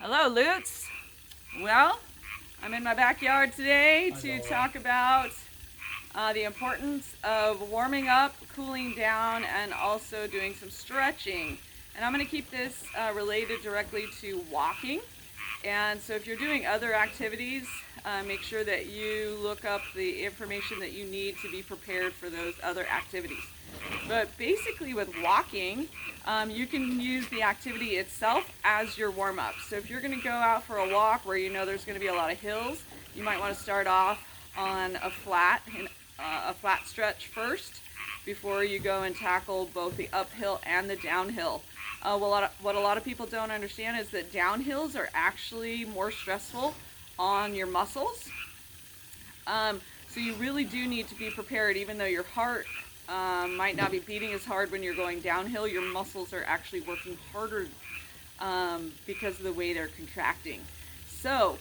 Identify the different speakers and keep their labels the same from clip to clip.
Speaker 1: Hello, Lutz. Well, I'm in my backyard today to talk about the importance of warming up, cooling down, and also doing some stretching. And I'm going to keep this related directly to walking. And so if you're doing other activities, make sure that you look up the information that you need to be prepared for those other activities. But basically, with walking, you can use the activity itself as your warm up. So if you're going to go out for a walk where you know there's going to be a lot of hills, you might want to start off on a flat stretch first before you go and tackle both the uphill and the downhill. What a lot of people don't understand is that downhills are actually more stressful on your muscles. So you really do need to be prepared, even though your heart might not be beating as hard when you're going downhill. Your muscles are actually working harder because of the way they're contracting. So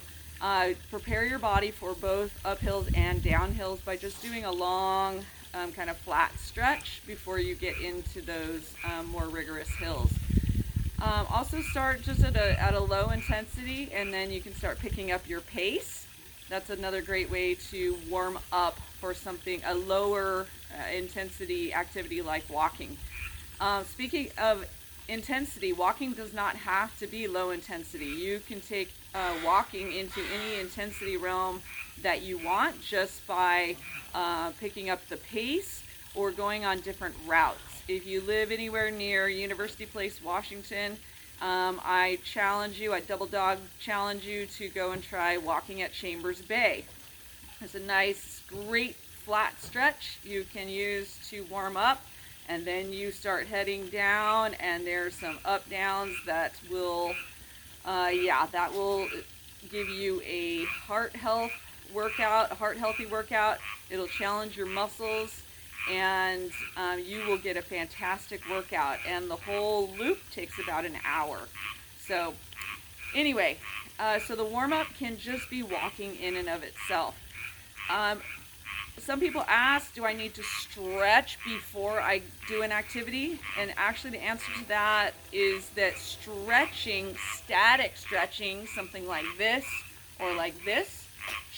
Speaker 1: prepare your body for both uphills and downhills by just doing a long kind of flat stretch before you get into those more rigorous hills. Also start just at a low intensity, and then you can start picking up your pace. That's another great way to warm up for a lower intensity activity like walking. Speaking of intensity, walking does not have to be low intensity. You can take walking into any intensity realm that you want just by picking up the pace or going on different routes. If you live anywhere near University Place, Washington, I double dog challenge you to go and try walking at Chambers Bay. It's a nice, great flat stretch you can use to warm up, and then you start heading down, and there's some up downs that will give you a heart healthy workout. It'll challenge your muscles, and you will get a fantastic workout, and the whole loop takes about an hour. So anyway, so the warm-up can just be walking in and of itself. Some people ask, do I need to stretch before I do an activity? And actually the answer to that is that static stretching, something like this or like this,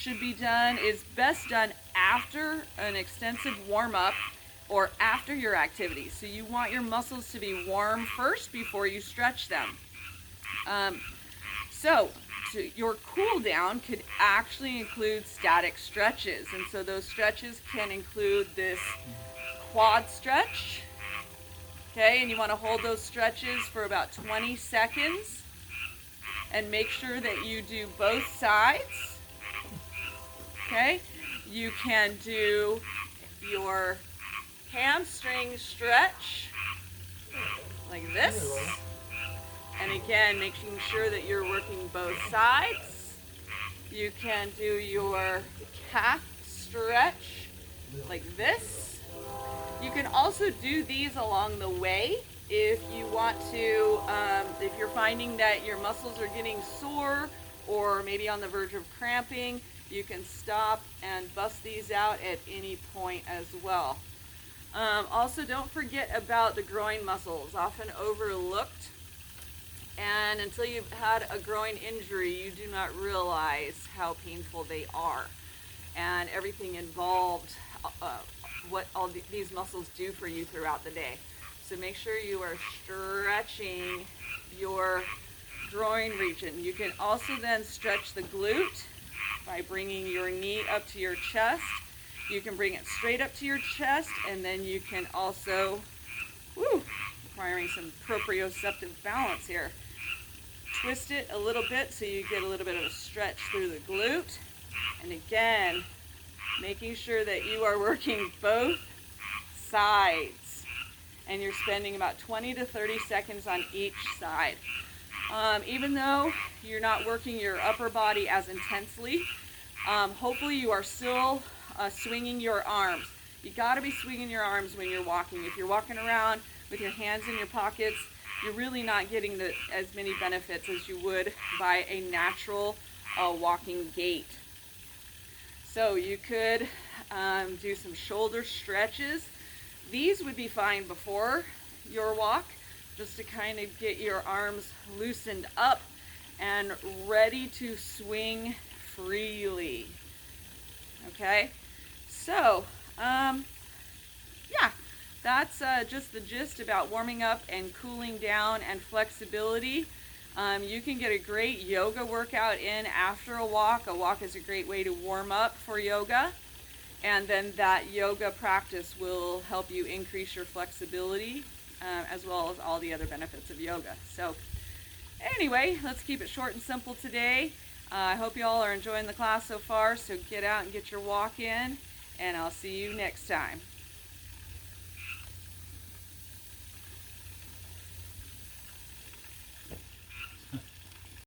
Speaker 1: is best done after an extensive warm-up or after your activity. So you want your muscles to be warm first before you stretch them. Your cool down could actually include static stretches. And so those stretches can include this quad stretch. Okay, and you want to hold those stretches for about 20 seconds. And make sure that you do both sides. Okay, you can do your hamstring stretch like this. And again, making sure that you're working both sides. You can do your calf stretch like this. You can also do these along the way if you want to, if you're finding that your muscles are getting sore or maybe on the verge of cramping, you can stop and bust these out at any point as well. Also, don't forget about the groin muscles, often overlooked. And until you've had a groin injury, you do not realize how painful they are and everything involved, what these muscles do for you throughout the day. So make sure you are stretching your groin region. You can also then stretch the glute by bringing your knee up to your chest. You can bring it straight up to your chest, and then you can also, requiring some proprioceptive balance here, twist it a little bit so you get a little bit of a stretch through the glute. And again, making sure that you are working both sides, and you're spending about 20 to 30 seconds on each side. Even though you're not working your upper body as intensely, hopefully you are still swinging your arms. You got to be swinging your arms when you're walking. If you're walking around with your hands in your pockets, you're really not getting as many benefits as you would by a natural walking gait. So you could do some shoulder stretches. These would be fine before your walk, just to kind of get your arms loosened up and ready to swing freely. Okay, so yeah, that's just the gist about warming up and cooling down and flexibility. You can get a great yoga workout in after a walk. A walk is a great way to warm up for yoga, and then that yoga practice will help you increase your flexibility, as well as all the other benefits of yoga. So anyway, let's keep it short and simple today. I hope you all are enjoying the class so far, so get out and get your walk in, and I'll see you next time.